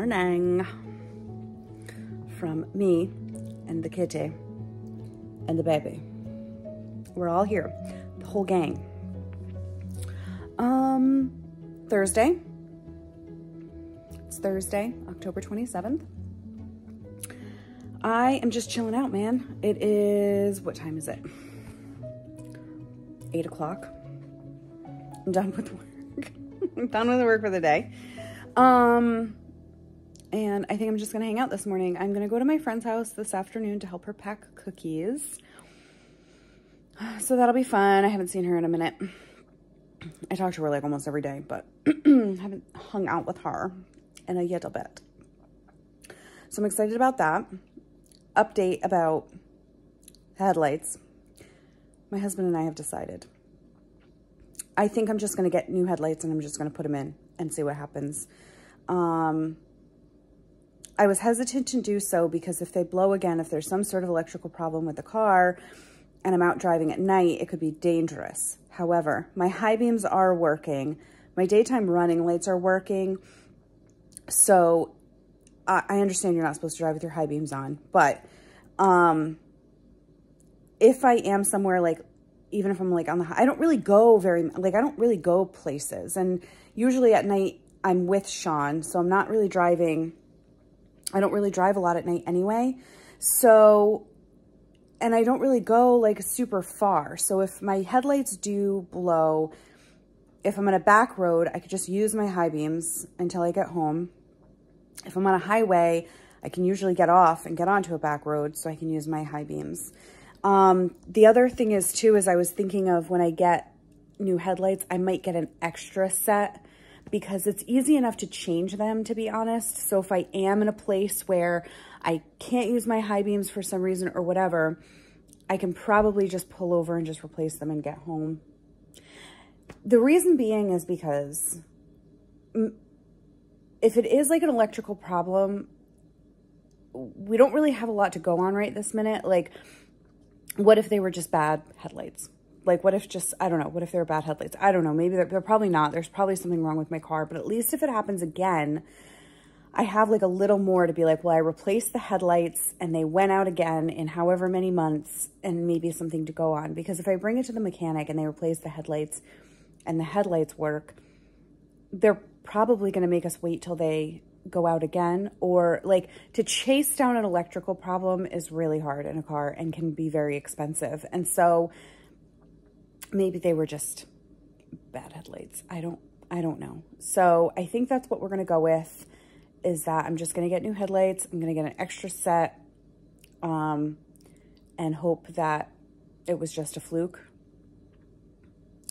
morning from me and the kitty and the baby. We're all here, the whole gang. Thursday. It's Thursday, October 27th. I am just chilling out, man. It is, what time is it? 8 o'clock. I'm done with work. I'm done with work for the day. And I think I'm just gonna hang out this morning. I'm gonna go to my friend's house this afternoon to help her pack cookies. So that'll be fun. I haven't seen her in a minute. I talk to her like almost every day, but haven't hung out with her in a little bit. So I'm excited about that. Update about headlights. My husband and I have decided. I think I'm just going to get new headlights and I'm just going to put them in and see what happens. I was hesitant to do so because if they blow again, if there's some sort of electrical problem with the car and I'm out driving at night, it could be dangerous. However, my high beams are working. My daytime running lights are working. So I understand you're not supposed to drive with your high beams on, but if I am somewhere, like, even if I'm like on the, I don't really go I don't really go places. And usually at night I'm with Sean, so I'm not really driving. I don't really drive a lot at night anyway. So, and I don't really go like super far. So if my headlights do blow, if I'm on a back road, I could just use my high beams until I get home. If I'm on a highway, I can usually get off and get onto a back road so I can use my high beams. The other thing is too, is I was thinking of when I get new headlights, I might get an extra set because it's easy enough to change them, to be honest. So if I am in a place where I can't use my high beams for some reason or whatever, I can probably just pull over and just replace them and get home. The reason being is because if it is like an electrical problem, we don't really have a lot to go on right this minute. Like, what if they were just bad headlights? Like, what if just, I don't know, what if they were bad headlights? I don't know. Maybe they're probably not. There's probably something wrong with my car. But at least if it happens again, I have like a little more to be like, well, I replaced the headlights and they went out again in however many months and maybe something to go on. Because if I bring it to the mechanic and they replace the headlights and the headlights work, they're probably going to make us wait till they go out again. Or like, to chase down an electrical problem is really hard in a car and can be very expensive. And so maybe they were just bad headlights. I don't know. So I think that's what we're going to go with, is that I'm just going to get new headlights. I'm going to get an extra set, and hope that it was just a fluke.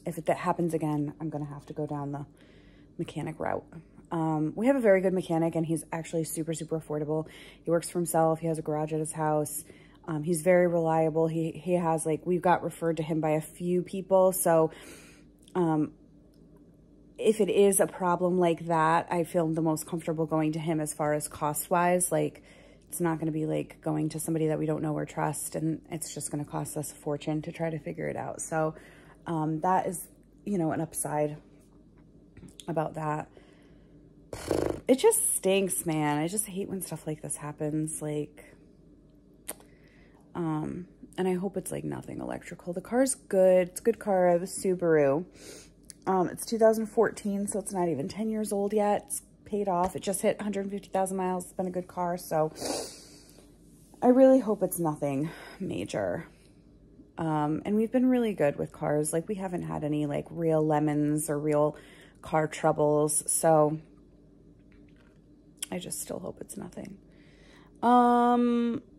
If that happens again, I'm going to have to go down the mechanic route. We have a very good mechanic and he's actually super, super affordable. He works for himself. He has a garage at his house. He's very reliable. He has like, we've got referred to him by a few people. So, if it is a problem like that, I feel the most comfortable going to him as far as cost wise. Like, it's not going to be like going to somebody that we don't know or trust, and it's just going to cost us a fortune to try to figure it out. So, that is, you know, an upside about that. It just stinks, man. I just hate when stuff like this happens. Like, and I hope it's like nothing electrical. The car's good. It's a good car. I have a Subaru. It's 2014, so it's not even 10 years old yet. It's paid off. It just hit 150,000 miles. It's been a good car, so I really hope it's nothing major. And we've been really good with cars. Like, we haven't had any like real lemons or real car troubles, so I just still hope it's nothing.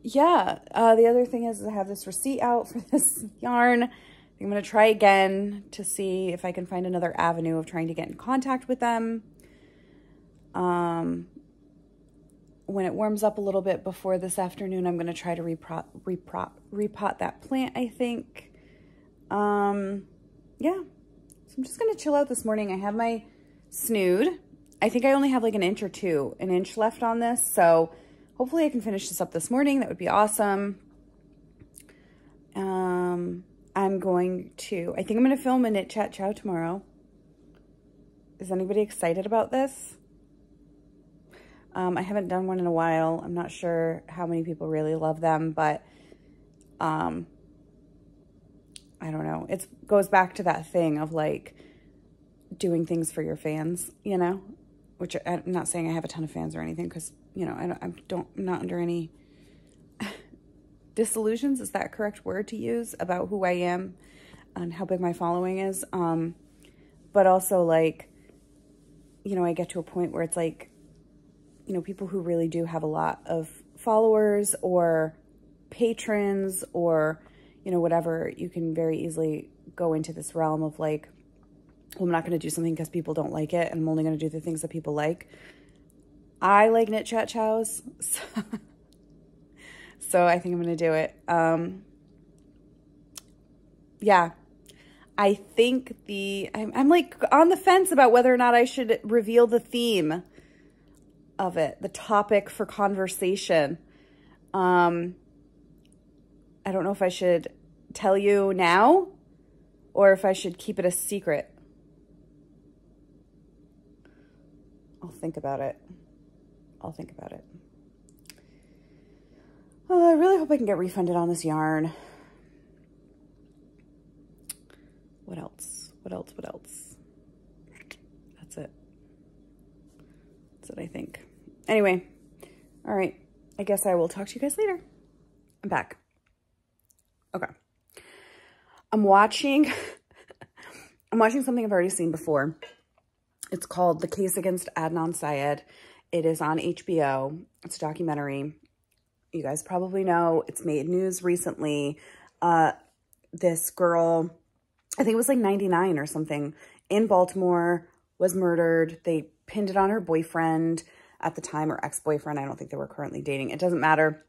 Yeah, the other thing is I have this receipt out for this yarn. I'm going to try again to see if I can find another avenue of trying to get in contact with them. When it warms up a little bit before this afternoon, I'm going to try to repot that plant, I think. Yeah, so I'm just going to chill out this morning. I have my snood. I think I only have like an inch left on this. So hopefully I can finish this up this morning. That would be awesome. I'm going to, I think I'm going to film a knit chat chow tomorrow. Is anybody excited about this? I haven't done one in a while. I'm not sure how many people really love them, but I don't know. It goes back to that thing of like doing things for your fans, you know, which I'm not saying I have a ton of fans or anything, because, you know, I'm not under any disillusions. Is that a correct word to use about who I am and how big my following is? But also, like, you know, I get to a point where it's like, you know, people who really do have a lot of followers or patrons or, you know, whatever, you can very easily go into this realm of like, well, I'm not going to do something because people don't like it, and I'm only going to do the things that people like. I like knit chat chows, so I think I'm going to do it. Yeah, I think I'm like on the fence about whether or not I should reveal the theme of it, the topic for conversation. I don't know if I should tell you now or if I should keep it a secret. I'll think about it. I'll think about it. Oh, I really hope I can get refunded on this yarn. What else? What else? What else? That's it. That's it, I think. Anyway, all right. I guess I will talk to you guys later. I'm back. Okay. I'm watching something I've already seen before. It's called The Case Against Adnan Syed. It is on HBO. It's a documentary. You guys probably know it's made news recently. This girl, I think it was like 99 or something, in Baltimore, was murdered. They pinned it on her boyfriend at the time, or ex-boyfriend. I don't think they were currently dating. It doesn't matter.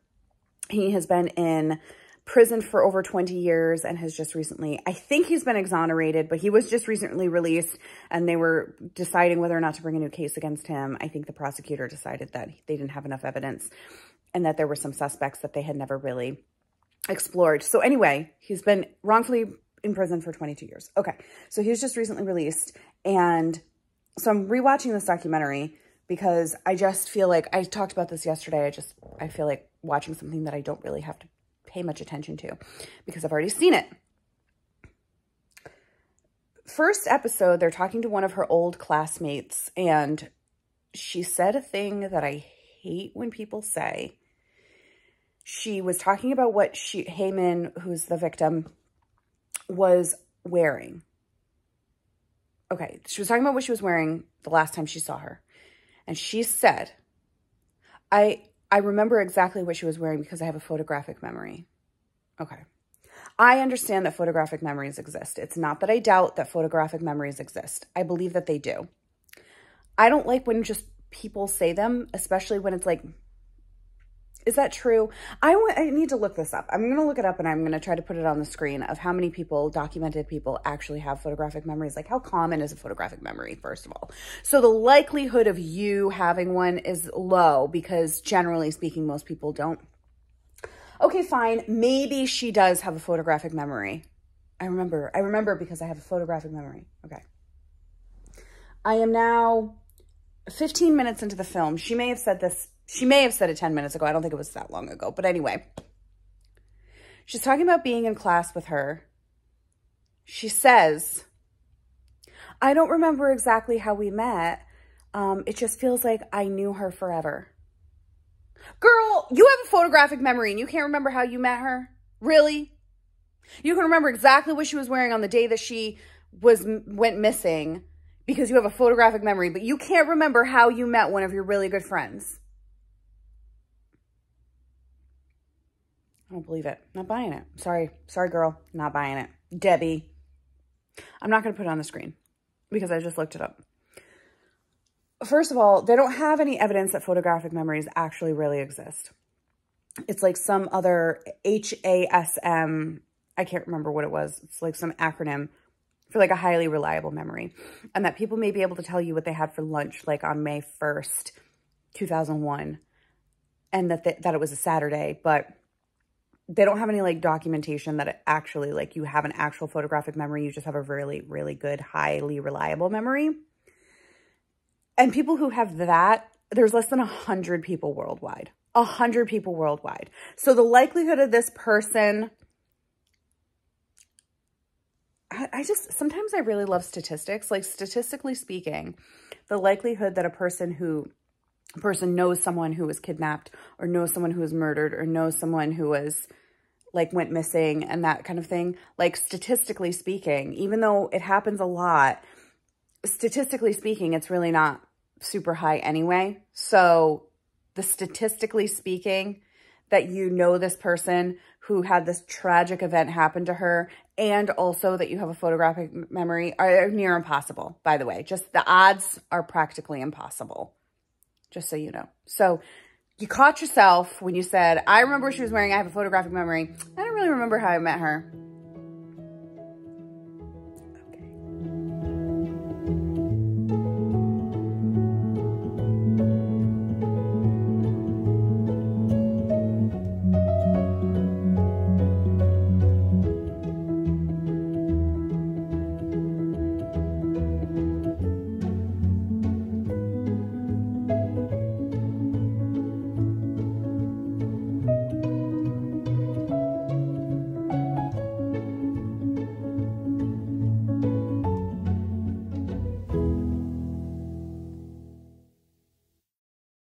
He has been in prison for over 20 years and has just recently, I think he's been exonerated, but he was just recently released, and they were deciding whether or not to bring a new case against him. I think the prosecutor decided that they didn't have enough evidence and that there were some suspects that they had never really explored. So anyway, he's been wrongfully in prison for 22 years. Okay, so he was just recently released, and so I'm rewatching this documentary because I just feel like, I talked about this yesterday, I feel like watching something that I don't really have to pay much attention to because I've already seen it. First episode, they're talking to one of her old classmates, and she said a thing that I hate when people say. She was talking about what Heyman, who's the victim, was wearing. Okay, she was talking about what she was wearing the last time she saw her. And she said, I remember exactly what she was wearing because I have a photographic memory. Okay. I understand that photographic memories exist. It's not that I doubt that photographic memories exist. I believe that they do. I don't like when just people say them, especially when it's like, is that true? I need to look this up. I'm going to look it up, and I'm going to try to put it on the screen of how many people, documented people, actually have photographic memories. Like, how common is a photographic memory, first of all? So the likelihood of you having one is low because generally speaking, most people don't. Okay, fine. Maybe she does have a photographic memory. I remember because I have a photographic memory. Okay. I am now 15 minutes into the film. She may have said this. She may have said it 10 minutes ago. I don't think it was that long ago. But anyway, she's talking about being in class with her. She says, I don't remember exactly how we met. It just feels like I knew her forever. Girl, you have a photographic memory and you can't remember how you met her? Really? You can remember exactly what she was wearing on the day that she went missing because you have a photographic memory, but you can't remember how you met one of your really good friends. I don't believe it. Not buying it. Sorry, girl. Not buying it. Debbie. I'm not going to put it on the screen because I just looked it up. First of all, they don't have any evidence that photographic memories actually really exist. It's like some other HASM. I can't remember what it was. It's like some acronym for like a highly reliable memory. And that people may be able to tell you what they had for lunch like on May 1st, 2001. And that it was a Saturday, but they don't have any like documentation that it actually like you have an actual photographic memory. You just have a really, really good, highly reliable memory. And people who have that there's less than 100 people worldwide. 100 people worldwide. So the likelihood of this person, sometimes I really love statistics. Like, statistically speaking, the likelihood that a person knows someone who was kidnapped, or knows someone who was murdered, or knows someone who was, like, went missing and that kind of thing. Like, statistically speaking, even though it happens a lot, statistically speaking, it's really not super high anyway. So the statistically speaking that you know this person who had this tragic event happen to her, and also that you have a photographic memory, are near impossible, by the way. Just the odds are practically impossible, just so you know. So you caught yourself when you said, I remember what she was wearing, I have a photographic memory. I don't really remember how I met her.